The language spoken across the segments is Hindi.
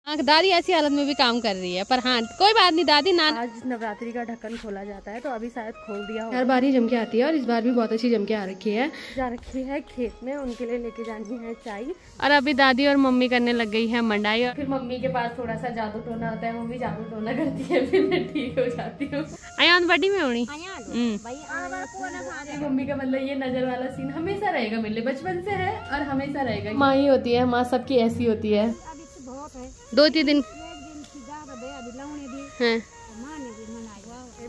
दादी ऐसी हालत में भी काम कर रही है, पर हाँ कोई बात नहीं दादी ना। आज नवरात्रि का ढक्कन खोला जाता है तो अभी शायद खोल दिया होगा। हर बार ही जम के आती है और इस बार भी बहुत अच्छी जम के आ रखी है। जा रखी है खेत में, उनके लिए लेके जानी है चाय। और अभी दादी और मम्मी करने लग गई है मंडाई। और फिर मम्मी के पास थोड़ा सा जादू टोना होता है, मम्मी जादू टोना करती है, फिर मैं ठीक हो जाती हूँ। आयान बड़ी में होनी मम्मी का मतलब ये नजर वाला सीन हमेशा रहेगा, मेरे लिए बचपन से है और हमेशा रहेगा। माँ ही होती है, माँ सबकी ऐसी होती है। 2-3 दिन हैं।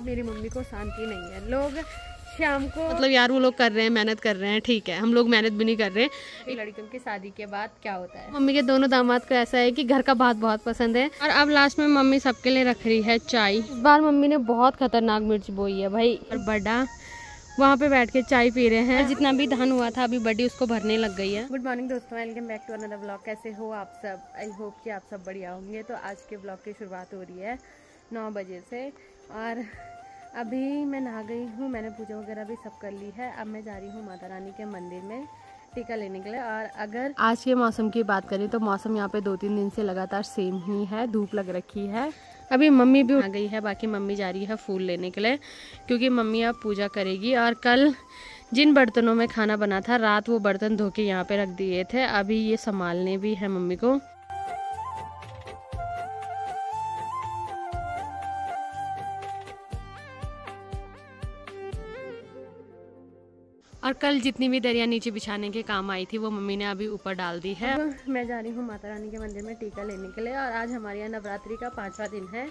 मेरी मम्मी को शांति नहीं है। लोग शाम को मतलब यार वो लोग कर रहे हैं, मेहनत कर रहे हैं, ठीक है, हम लोग मेहनत भी नहीं कर रहे। लड़कियों की शादी के बाद क्या होता है, मम्मी के दोनों दामाद को ऐसा है कि घर का बात बहुत पसंद है। और अब लास्ट में मम्मी सबके लिए रख रही है चाय। इस बार मम्मी ने बहुत खतरनाक मिर्च बोई है भाई। और बड़ा वहाँ पे बैठ के चाय पी रहे हैं। जितना भी धान हुआ था अभी बड़ी उसको भरने लग गई है। गुड मॉर्निंग दोस्तों, welcome back to another blog. कैसे हो आप सब? आई होप कि आप सब बढ़िया होंगे। तो आज के ब्लॉग की शुरुआत हो रही है 9 बजे से और अभी मैं नहा गई हूँ, मैंने पूजा वगैरह भी सब कर ली है। अब मैं जा रही हूँ माता रानी के मंदिर में टीका लेने के लिए। और अगर आज के मौसम की बात करें तो मौसम यहाँ पे 2-3 दिन से लगातार सेम ही है, धूप लग रखी है। अभी मम्मी भी आ गई है, बाकी मम्मी जा रही है फूल लेने के लिए क्योंकि मम्मी अब पूजा करेगी। और कल जिन बर्तनों में खाना बना था रात वो बर्तन धो के यहाँ पे रख दिए थे, अभी ये संभालने भी है मम्मी को। और कल जितनी भी दरिया नीचे बिछाने के काम आई थी वो मम्मी ने अभी ऊपर डाल दी है। मैं जा रही हूँ माता रानी के मंदिर में टीका लेने के लिए। और आज हमारे यहाँ नवरात्रि का 5वां दिन है।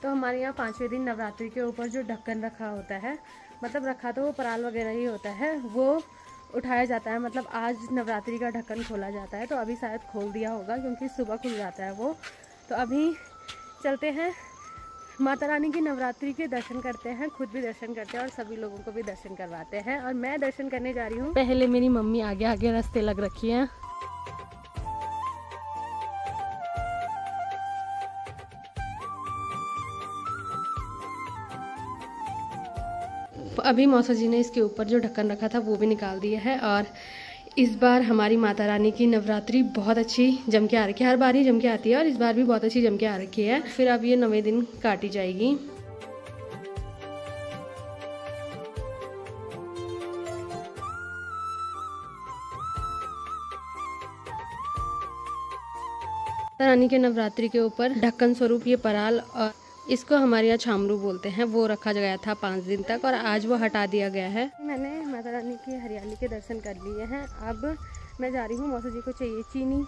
तो हमारे यहाँ 5वें दिन नवरात्रि के ऊपर जो ढक्कन रखा होता है, मतलब रखा तो वो पराल वगैरह ही होता है, वो उठाया जाता है। मतलब आज नवरात्रि का ढक्कन खोला जाता है तो अभी शायद खोल दिया होगा क्योंकि सुबह खुल जाता है वो। तो अभी चलते हैं माता रानी की नवरात्रि के दर्शन करते हैं, खुद भी दर्शन करते हैं और सभी लोगों को भी दर्शन करवाते हैं। और मैं दर्शन करने जा रही हूँ। पहले मेरी मम्मी आगे आगे रास्ते लग रखी है। अभी मौसा जी ने इसके ऊपर जो ढक्कन रखा था वो भी निकाल दिया है। और इस बार हमारी माता रानी की नवरात्रि बहुत अच्छी जम के आ रखी है। हर बार ही जम के आती है और इस बार भी बहुत अच्छी जम के आ रखी है। फिर अब ये 9वें दिन काटी जाएगी। माता रानी के नवरात्रि के ऊपर ढक्कन स्वरूप ये पराल, और इसको हमारे यहाँ छामरू बोलते हैं, वो रखा गया था 5 दिन तक और आज वो हटा दिया गया है। मैंने माता रानी की हरियाली के दर्शन कर लिए हैं। अब मैं जा रही हूँ, मौसा जी को चाहिए चीनी।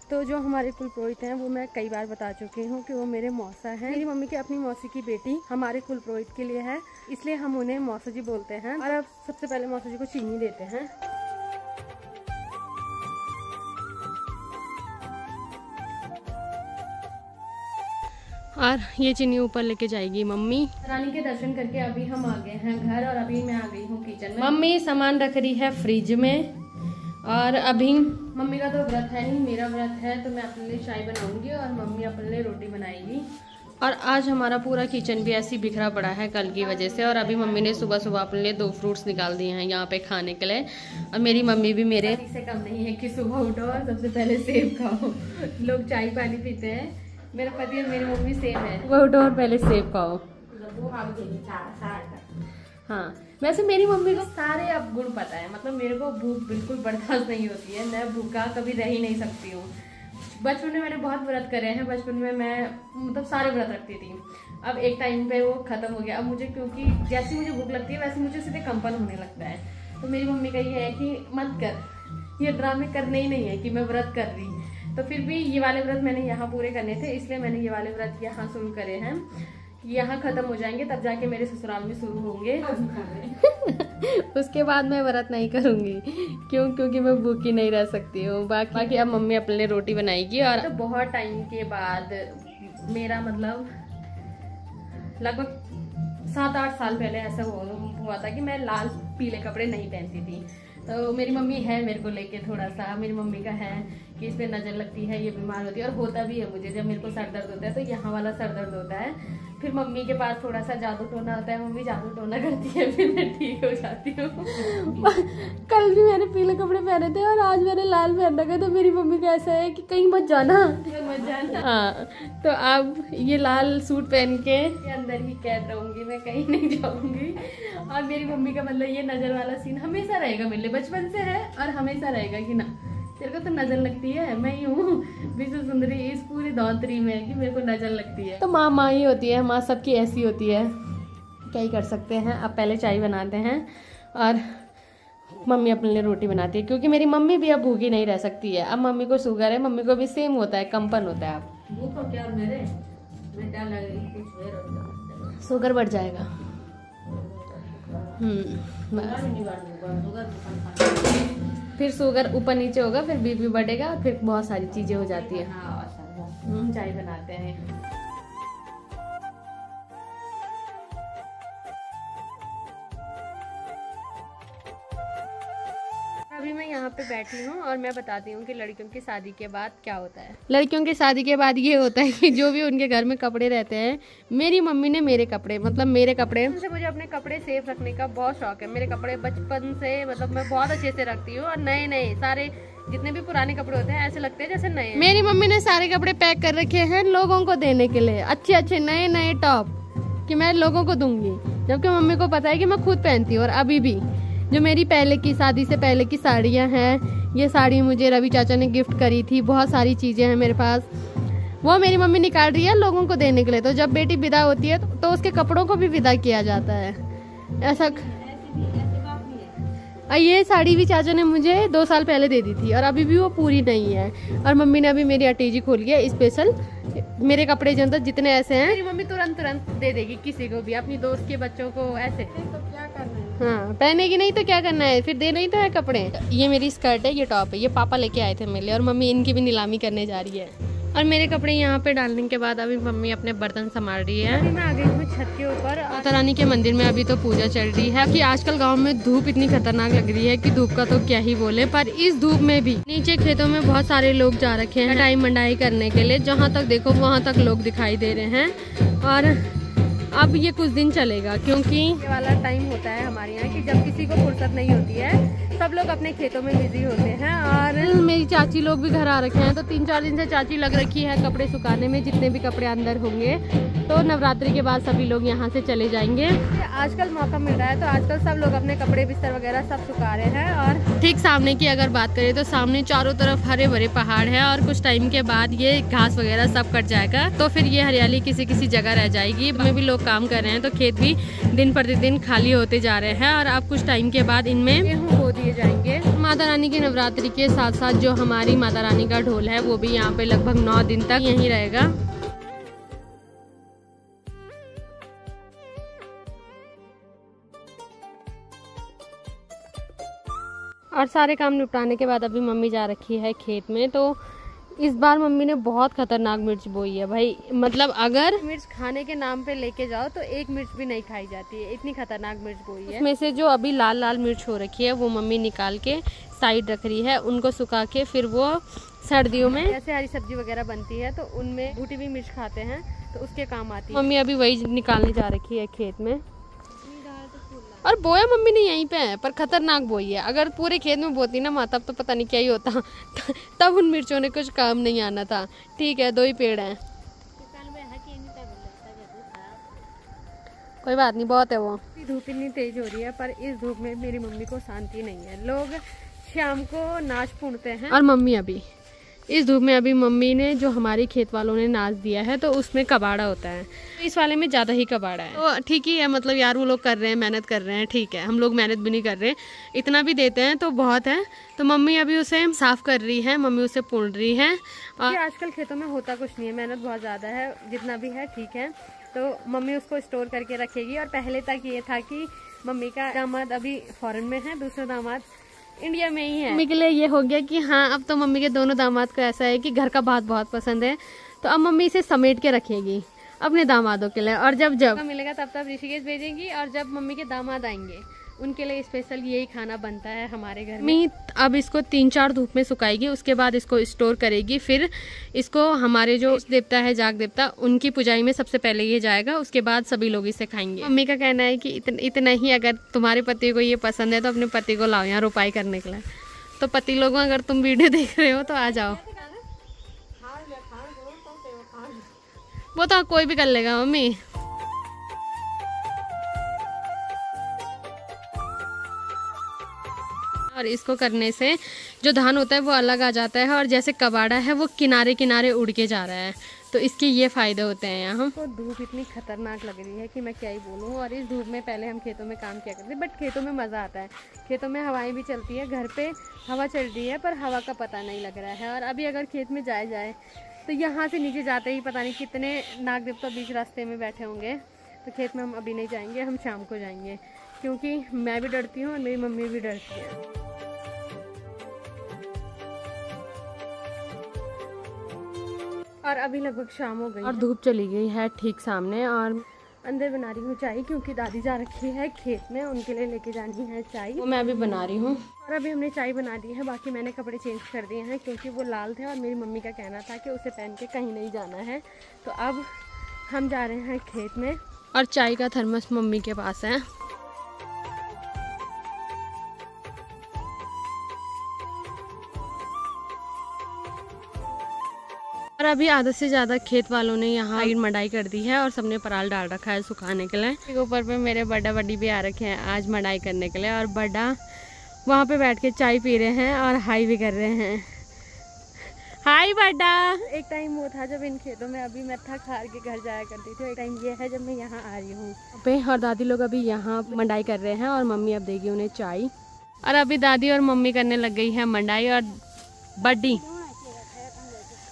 तो जो हमारे कुल पुरोहित हैं वो मैं कई बार बता चुकी हूँ कि वो मेरे मौसा हैं। मेरी मम्मी की अपनी मौसी की बेटी हमारे कुल पुरोहित के लिए है, इसलिए हम उन्हें मौसा जी बोलते हैं। और अब सबसे पहले मौसा जी को चीनी देते हैं। और ये चीनी ऊपर लेके जाएगी मम्मी। रानी के दर्शन करके अभी हम आ गए हैं घर और अभी मैं आ गई हूँ किचन में। मम्मी सामान रख रही है फ्रिज में। और अभी मम्मी का तो व्रत है नहीं, मेरा व्रत है, तो मैं अपने लिए चाय बनाऊंगी और मम्मी अपने लिए रोटी बनाएगी। और आज हमारा पूरा किचन भी ऐसी बिखरा पड़ा है कल की वजह से। और अभी मम्मी ने सुबह सुबह अपने लिए 2 फ्रूट्स निकाल दिए हैं यहाँ पे खाने के लिए। और मेरी मम्मी भी मेरे से कम नहीं है कि सुबह उठो और सबसे पहले सेब खाओ। लोग चाय पानी पीते हैं, मेरा पति और मेरी मम्मी सेम है, वो उठो और पहले सेब खाओ। हाँ, वैसे मेरी मम्मी को सारे अब गुण पता है। मतलब मेरे को भूख बिल्कुल बर्दाश्त नहीं होती है, मैं भूखा कभी रह ही नहीं सकती हूँ। बचपन में मैंने बहुत व्रत करे हैं, बचपन में मैं मतलब सारे व्रत रखती थी। अब एक टाइम पे वो खत्म हो गया। अब मुझे क्योंकि जैसी मुझे भूख लगती है वैसे मुझे सीधे कंपन होने लगता है। तो मेरी मम्मी का ये है कि मत कर, ये ड्रामे करने ही नहीं है कि मैं व्रत कर रही। तो फिर भी ये वाले व्रत मैंने यहाँ पूरे करने थे, इसलिए मैंने ये वाले व्रत यहाँ शुरू करे हैं। यहाँ खत्म हो जाएंगे तब जाके मेरे ससुराल में शुरू होंगे। उसके बाद मैं व्रत नहीं करूंगी, क्योंकि मैं भूखी नहीं रह सकती हूँ। बाकी अब मम्मी अपने लिए रोटी बनाएगी। और तो बहुत टाइम के बाद मेरा मतलब लगभग 7-8 साल पहले ऐसा हुआ था कि मैं लाल पीले कपड़े नहीं पहनती थी। तो मेरी मम्मी है मेरे को लेके थोड़ा सा, मेरी मम्मी का है कि इस पे नजर लगती है, ये बीमार होती है। और होता भी है मुझे, जब मेरे को सर दर्द होता है तो यहाँ वाला सर दर्द होता है, फिर मम्मी के पास थोड़ा सा जादू टोना होता है, मम्मी जादू टोना करती है, फिर मैं ठीक हो जाती हूँ। कल भी मैंने पीले कपड़े पहने थे और आज मैंने लाल पहन रखे, तो मेरी मम्मी का ऐसा है कि कहीं मत जाना। हाँ, तो अब ये लाल सूट पहन के अंदर ही कैद रहूंगी, मैं कहीं नहीं जाऊंगी। और मेरी मम्मी का मतलब ये नजर वाला सीन हमेशा रहेगा मेरे लिए, बचपन से है और हमेशा रहेगा कि ना तेरे को तो नजर लगती है, मैं ही हूँ विश्व सुंदरी इस पूरी धौतरी में कि मेरे को नजर लगती है। तो माँ माँ ही होती है, माँ सबकी ऐसी होती है, क्या ही कर सकते हैं। अब पहले चाय बनाते हैं और मम्मी अपने लिए रोटी बनाती है, क्योंकि मेरी मम्मी भी अब भूखी नहीं रह सकती है। अब मम्मी को शुगर है, मम्मी को भी सेम होता है, कंपन होता है। अब भूख क्या मेरे बेटा लग रही कुछ शुगर बढ़ जाएगा। फिर शुगर ऊपर नीचे होगा, फिर बीपी बढ़ेगा, फिर बहुत सारी चीजें हो जाती है। चाय बनाते हैं। अभी मैं यहाँ पे बैठी हूँ और मैं बताती हूँ कि लड़कियों की शादी के बाद क्या होता है। लड़कियों की शादी के बाद ये होता है कि जो भी उनके घर में कपड़े रहते हैं, मेरी मम्मी ने मेरे कपड़े, मतलब मेरे कपड़े, मुझे अपने कपड़े सेफ रखने का बहुत शौक है। मेरे कपड़े बचपन से मतलब मैं बहुत अच्छे से रखती हूँ, और नए नए सारे जितने भी पुराने कपड़े होते हैं ऐसे लगते हैं जैसे नए। मेरी मम्मी ने सारे कपड़े पैक कर रखे हैं लोगों को देने के लिए, अच्छे अच्छे नए नए टॉप कि मैं लोगों को दूंगी, जबकि मम्मी को पता है कि मैं खुद पहनती हूँ। और अभी भी जो मेरी पहले की शादी से पहले की साड़ियाँ हैं, ये साड़ी मुझे रवि चाचा ने गिफ्ट करी थी, बहुत सारी चीज़ें हैं मेरे पास, वो मेरी मम्मी निकाल रही है लोगों को देने के लिए। तो जब बेटी विदा होती है तो उसके कपड़ों को भी विदा किया जाता है। ऐसा ये साड़ी भी चाचा ने मुझे 2 साल पहले दे दी थी और अभी भी वो पूरी नहीं है। और मम्मी ने अभी मेरी अटैची खोली है स्पेशल, मेरे कपड़े जो जितने ऐसे हैं मेरी मम्मी तुरंत दे देगी किसी को भी, अपनी दोस्त के बच्चों को ऐसे। तो क्या करना है? हाँ, पहनेगी नहीं तो क्या करना है, फिर देना ही तो है कपड़े। ये मेरी स्कर्ट है, ये टॉप है, ये पापा लेके आए थे मेरे लिए, और मम्मी इनकी भी नीलामी करने जा रही है। और मेरे कपड़े यहाँ पे डालने के बाद अभी मम्मी अपने बर्तन संभाल रही है। अभी मैं आ गई हूँ छत के ऊपर। माता रानी के मंदिर में अभी तो पूजा चल रही है कि आजकल गांव में धूप इतनी खतरनाक लग रही है कि धूप का तो क्या ही बोले। पर इस धूप में भी नीचे खेतों में बहुत सारे लोग जा रखे हैं कटाई मंडाई करने के लिए, जहाँ तक देखो वहाँ तक लोग दिखाई दे रहे हैं। और अब ये कुछ दिन चलेगा, क्योंकि ये वाला टाइम होता है हमारे यहाँ कि जब किसी को फुर्सत नहीं होती है, सब लोग अपने खेतों में बिजी होते हैं। और मेरी चाची लोग भी घर आ रखे हैं, तो 3-4 दिन से चाची लग रखी है कपड़े सुखाने में, जितने भी कपड़े अंदर होंगे। तो नवरात्रि के बाद सभी लोग यहाँ से चले जाएंगे। आजकल मौका मिल रहा है तो आजकल सब लोग अपने कपड़े बिस्तर वगैरह सब सुखा रहे हैं। और ठीक सामने की अगर बात करें तो सामने चारों तरफ हरे भरे पहाड़ है, और कुछ टाइम के बाद ये घास वगैरह सब कट जाएगा, तो फिर ये हरियाली किसी किसी जगह रह जाएगी। में भी लोग काम कर रहे हैं, तो खेत भी दिन प्रतिदिन खाली होते जा रहे हैं, और अब कुछ टाइम के बाद इनमें गेहूं बो दिए जाएंगे। माता रानी की नवरात्रि के साथ साथ जो हमारी माता रानी का ढोल है वो भी यहाँ पे लगभग 9 दिन तक यहीं रहेगा। और सारे काम निपटाने के बाद अभी मम्मी जा रखी है खेत में। तो इस बार मम्मी ने बहुत खतरनाक मिर्च बोई है भाई, मतलब अगर मिर्च खाने के नाम पे लेके जाओ तो एक मिर्च भी नहीं खाई जाती है, इतनी खतरनाक मिर्च बोई है। इसमें से जो अभी लाल लाल मिर्च हो रखी है वो मम्मी निकाल के साइड रख रही है, उनको सुखा के फिर वो सर्दियों में जैसे हरी सब्जी वगैरह बनती है तो उनमें बूटी हुई मिर्च खाते हैं तो उसके काम आती है। मम्मी अभी वही निकालने जा रखी है खेत में। और बोया मम्मी ने यहीं पे है, पर खतरनाक बोई है। अगर पूरे खेत में बोती ना माँ, तब तो पता नहीं क्या ही होता तब उन मिर्चों ने कुछ काम नहीं आना था। ठीक है, 2 ही पेड़ हैं, कोई बात नहीं, बहुत है वो। धूप इतनी तेज हो रही है, पर इस धूप में मेरी मम्मी को शांति नहीं है। लोग शाम को नाच पूछते हैं, और मम्मी अभी इस धूप में, अभी मम्मी ने जो हमारी खेत वालों ने नाच दिया है तो उसमें कबाड़ा होता है, इस वाले में ज़्यादा ही कबाड़ा है। तो ठीक ही है, मतलब यार वो लोग कर रहे हैं, मेहनत कर रहे हैं, ठीक है, हम लोग मेहनत भी नहीं कर रहे, इतना भी देते हैं तो बहुत है। तो मम्मी अभी उसे साफ कर रही है, मम्मी उसे पुन रही है। और आजकल खेतों में होता कुछ नहीं है, मेहनत बहुत ज़्यादा है, जितना भी है ठीक है। तो मम्मी उसको स्टोर करके रखेगी। और पहले तक ये था कि मम्मी का दामाद अभी फॉरेन में है, दूसरा दामाद इंडिया में ही है। मम्मी के लिए ये हो गया कि हाँ, अब तो मम्मी के दोनों दामाद को ऐसा है कि घर का बात बहुत पसंद है, तो अब मम्मी इसे समेट के रखेगी अपने दामादों के लिए। और जब जब मिलेगा तब तब ऋषिकेश भेजेंगी, और जब मम्मी के दामाद आएंगे उनके लिए स्पेशल यही खाना बनता है हमारे घर में। अब इसको 3-4 धूप में सुखाएगी, उसके बाद इसको स्टोर करेगी, फिर इसको हमारे जो देवता है जाग देवता उनकी पुजाई में सबसे पहले ये जाएगा, उसके बाद सभी लोग इसे खाएंगे। मम्मी का कहना है कि इतना ही अगर तुम्हारे पति को ये पसंद है तो अपने पति को लाओ यहाँ रोपाई करने के लिए। तो पति लोगों अगर तुम वीडियो देख रहे हो तो आ जाओ। वो तो कोई भी कर लेगा मम्मी। और इसको करने से जो धान होता है वो अलग आ जाता है, और जैसे कबाड़ा है वो किनारे किनारे उड़ के जा रहा है, तो इसके ये फायदे होते हैं यहाँ। तो धूप इतनी खतरनाक लग रही है कि मैं क्या ही बोलूँ। और इस धूप में पहले हम खेतों में काम किया करते, बट खेतों में मज़ा आता है, खेतों में हवाएं भी चलती है, घर पे हवा चल रही है पर हवा का पता नहीं लग रहा है। और अभी अगर खेत में जाए तो यहाँ से नीचे जाते ही पता नहीं कितने नाग देवता बीच रास्ते में बैठे होंगे। तो खेत में हम अभी नहीं जाएंगे, हम शाम को जाएंगे, क्योंकि मैं भी डरती हूँ और मेरी मम्मी भी डरती है। और अभी लगभग शाम हो गई और धूप चली गई है ठीक सामने। और अंदर बना रही हूँ चाय, क्योंकि दादी जा रखी है खेत में, उनके लिए लेके जानी है चाय, वो मैं अभी बना रही हूँ। और अभी हमने चाय बना दी है, बाकी मैंने कपड़े चेंज कर दिए हैं क्योंकि वो लाल थे और मेरी मम्मी का कहना था कि उसे पहन के कहीं नहीं जाना है। तो अब हम जा रहे हैं खेत में। और चाय का थर्मस मम्मी के पास है। और अभी आधे से ज़्यादा खेत वालों ने यहाँ मड़ाई कर दी है और सबने पराल डाल रखा है सुखाने के लिए। ऊपर पे मेरे बड़ा बड़ी भी आ रखे हैं आज मड़ाई करने के लिए, और बड़ा वहाँ पे बैठ के चाय पी रहे हैं और हाई भी कर रहे हैं। हाय बड़ा। एक टाइम वो था जब इन खेतों में अभी मैं थक हार के घर जाया करती थी, एक टाइम ये है जब मैं यहाँ आ रही हूँ। और दादी लोग अभी यहाँ मंडाई कर रहे हैं और मम्मी अब देगी उन्हें चाय। और अभी दादी और मम्मी करने लग गई है मंडाई। और बड्डी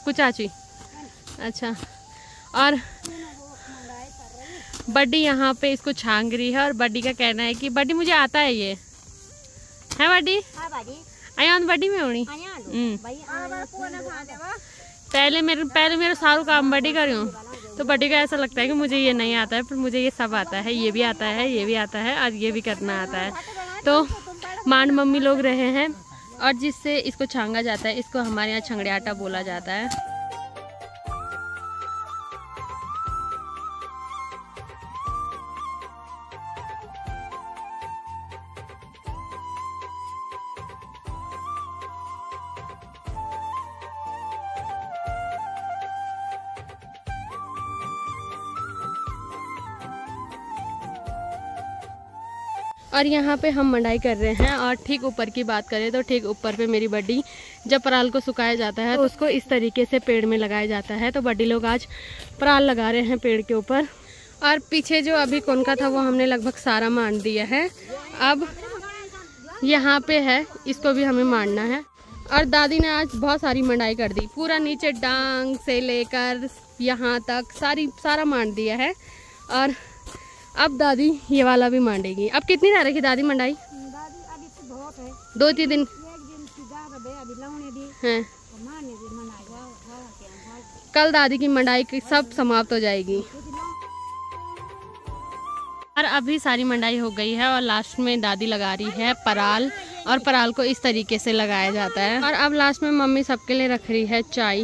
कुछ आची अच्छा। और बड्डी यहाँ पे इसको छांग रही है और बड्डी का कहना है कि बड्डी मुझे आता है ये है बड्डी आयान बड्डी में होनी। पहले मेरा सारू काम बड्डी कर रही हूँ, तो बड्डी का ऐसा लगता है कि मुझे ये नहीं आता है, पर मुझे ये सब आता है, ये भी आता है, ये भी आता है और ये भी करना आता है। तो मांड मम्मी लोग रहे हैं और जिससे इसको छांगा जाता है, इसको हमारे यहाँ छंगड़े आटा बोला जाता है। और यहाँ पे हम मंडाई कर रहे हैं। और ठीक ऊपर की बात करें तो ठीक ऊपर पे मेरी बड्डी, जब पराल को सुखाया जाता है तो उसको इस तरीके से पेड़ में लगाया जाता है। तो बड्डी लोग आज पराल लगा रहे हैं पेड़ के ऊपर। और पीछे जो अभी कोनका था वो हमने लगभग सारा मांड दिया है। अब यहाँ पे है, इसको भी हमें मांडना है। और दादी ने आज बहुत सारी मंडाई कर दी, पूरा नीचे डांग से लेकर यहाँ तक सारा मांड दिया है। और अब दादी ये वाला भी मांडेगी। अब कितनी रह रखी दादी मंडाई? दादी अभी तो बहुत है, 2-3 दिन हैं। कल दादी की मंडाई सब समाप्त हो जाएगी। और अभी सारी मंडाई हो गई है और लास्ट में दादी लगा रही है पराल। और पराल को इस तरीके से लगाया जाता है। और अब लास्ट में मम्मी सबके लिए रख रही है चाय।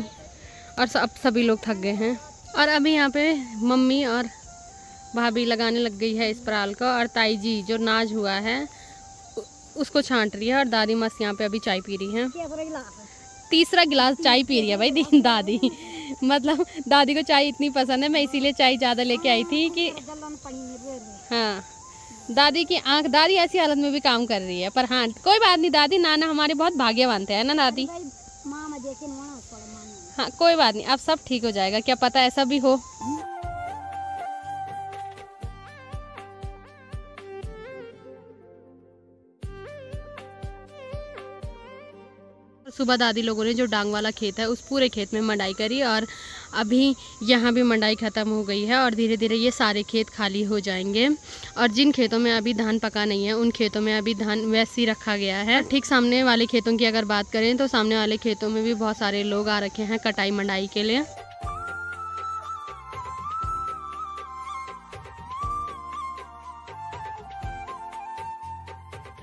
और अब सभी लोग थक गए हैं। और अभी यहाँ पे मम्मी और भाभी लगाने लग गई है इस पराल को। और ताई जी जो नाज हुआ है उसको छांट रही है। और दादी मस्त यहाँ पे अभी चाय पी रही है। तीसरा गिलास चाय पी रही है भाई दादी। मतलब दादी को चाय इतनी पसंद है, मैं इसीलिए चाय ज़्यादा लेके आई थी कि हाँ दादी की आंख, दादी ऐसी हालत में भी काम कर रही है। पर हाँ कोई बात नहीं, दादी नाना हमारे बहुत भाग्यवान थे, है ना दादी? हाँ कोई बात नहीं, अब सब ठीक हो जाएगा, क्या पता ऐसा भी हो। सुबह दादी लोगों ने जो डांग वाला खेत है उस पूरे खेत में मंडाई करी। और अभी यहाँ भी मंडाई ख़त्म हो गई है और धीरे धीरे ये सारे खेत खाली हो जाएंगे। और जिन खेतों में अभी धान पका नहीं है उन खेतों में अभी धान वैसे ही रखा गया है। ठीक सामने वाले खेतों की अगर बात करें तो सामने वाले खेतों में भी बहुत सारे लोग आ रखे हैं कटाई मंडाई के लिए।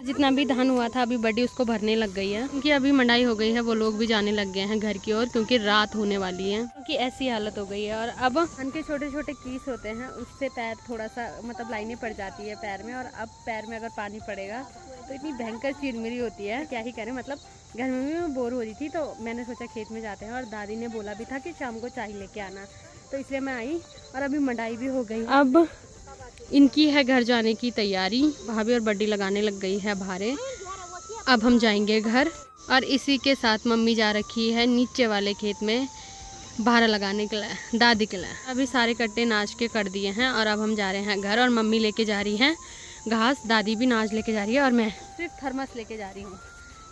जितना भी धान हुआ था अभी बड़ी उसको भरने लग गई है, क्योंकि अभी मंडाई हो गई है। वो लोग भी जाने लग गए हैं घर की ओर, क्योंकि रात होने वाली है, क्योंकि ऐसी हालत हो गई है। और अब धान के छोटे छोटे कीस होते हैं, उससे पैर थोड़ा सा मतलब लाइनें पड़ जाती है पैर में। और अब पैर में अगर पानी पड़ेगा तो इतनी भयंकर चिरमिरी होती है, क्या ही करें। मतलब घर में भी मैं बोर हो रही थी, तो मैंने सोचा खेत में जाते हैं। और दादी ने बोला भी था कि शाम को चाय लेके आना, तो इसलिए मैं आई। और अभी मंडाई भी हो गई। अब इनकी है घर जाने की तैयारी। भाभी और बड्डी लगाने लग गई है भारे। अब हम जाएंगे घर। और इसी के साथ मम्मी जा रखी है नीचे वाले खेत में भारा लगाने के लिए, दादी के लिए। अभी सारे कट्टे नाच के कर दिए हैं और अब हम जा रहे हैं घर। और मम्मी लेके जा रही है घास, दादी भी नाच लेके जा रही है, और मैं सिर्फ थर्मस लेके जा रही हूँ,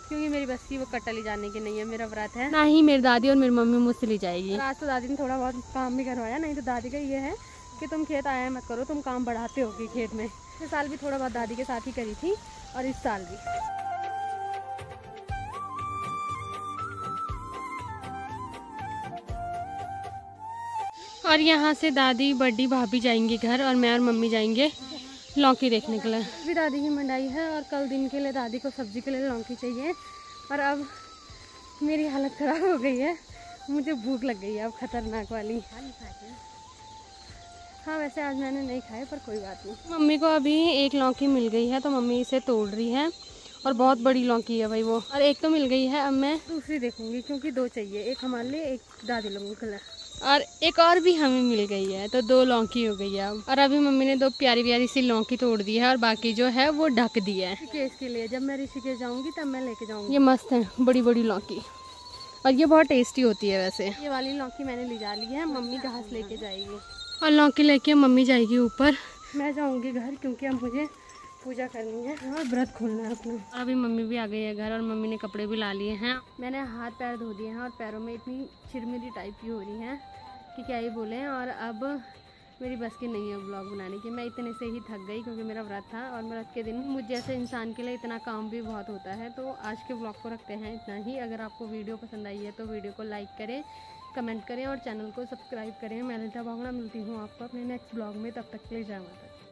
क्योंकि मेरी बस की वो कट्टा ले जाने की नहीं है। मेरा व्रत है, ना ही मेरी दादी और मेरी मम्मी मुझसे ले जाएगी। आज तो दादी ने थोड़ा बहुत काम भी करवाया, नहीं तो दादी का ये है कि तुम खेत आया मत करो, तुम काम बढ़ाते होगी खेत में। इस साल भी थोड़ा बहुत दादी के साथ ही करी थी, और इस साल भी। और यहाँ से दादी, बड्डी, भाभी जाएंगी घर, और मैं और मम्मी जाएंगे लौकी देखने के लिए। अभी दादी की मंडाई है, और कल दिन के लिए दादी को सब्जी के लिए लौकी चाहिए। और अब मेरी हालत ख़राब हो गई है, मुझे भूख लग गई है अब खतरनाक वाली। हाँ वैसे आज मैंने नहीं खाए, पर कोई बात नहीं। मम्मी को अभी एक लौकी मिल गई है, तो मम्मी इसे तोड़ रही है। और बहुत बड़ी लौकी है भाई वो। और एक तो मिल गई है, अब मैं दूसरी देखूंगी, क्योंकि दो चाहिए, एक हमारे लिए, एक दादी लोगों के लिए। और एक और भी हमें मिल गई है, तो दो लौकी हो गई है अब। और अभी मम्मी ने दो प्यारी प्यारी सी लौकी तोड़ दी है, और बाकी जो है वो ढक दी है ऋषिकेश के लिए। जब मैं ऋषिकेश जाऊंगी तब मैं लेके जाऊंगी। ये मस्त है, बड़ी बड़ी लौकी, और ये बहुत टेस्टी होती है वैसे। ये वाली लौकी मैंने ले जा ली है, मम्मी घास लेके जाएगी। और लौकी लेके मम्मी जाएगी ऊपर, मैं जाऊंगी घर, क्योंकि अब मुझे पूजा करनी है और व्रत खोलना है अपना। अभी मम्मी भी आ गई है घर, और मम्मी ने कपड़े भी ला लिए हैं। मैंने हाथ पैर धो दिए हैं, और पैरों में इतनी चिरमिरी टाइप की हो रही है कि क्या ही बोले। और अब मेरी बस की नहीं है व्लॉग बनाने की, मैं इतने से ही थक गई, क्योंकि मेरा व्रत था। और व्रत के दिन मुझ जैसे इंसान के लिए इतना काम भी बहुत होता है। तो आज के व्लॉग को रखते हैं इतना ही। अगर आपको वीडियो पसंद आई है तो वीडियो को लाइक करें, कमेंट करें, और चैनल को सब्सक्राइब करें। मैं ललिता भावना मिलती हूँ आपको अपने नेक्स्ट ब्लॉग में, तब तक के लिए जय माता दी।